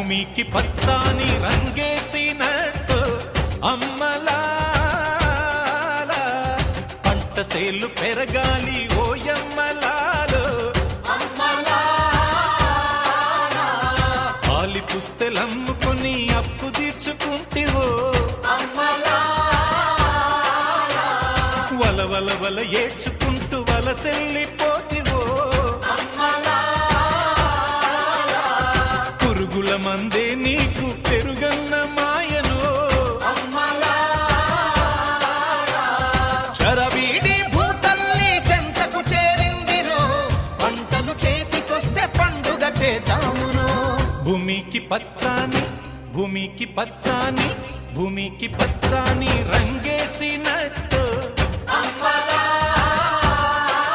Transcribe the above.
భూమికి పచ్చాని రంగేసినట్టు అమ్మలాల పంట సేలు పెరగాలి ఓయమ్మలాలు పాలి పుస్తెలమ్ముకొని అప్పు తీర్చుకుంటివో వల వల వల ఏడ్చుకుంటూ వలసెల్లిపోతివో పురుగుల మందే నీకు పెరుగన్న మాయను చరవీడి భూతల్లి చెంతకు చేరిందిరో పంటలు చేతికొస్తే పండుగ చేద్దామురో భూమికి పచ్చాని రంగేసినట్టు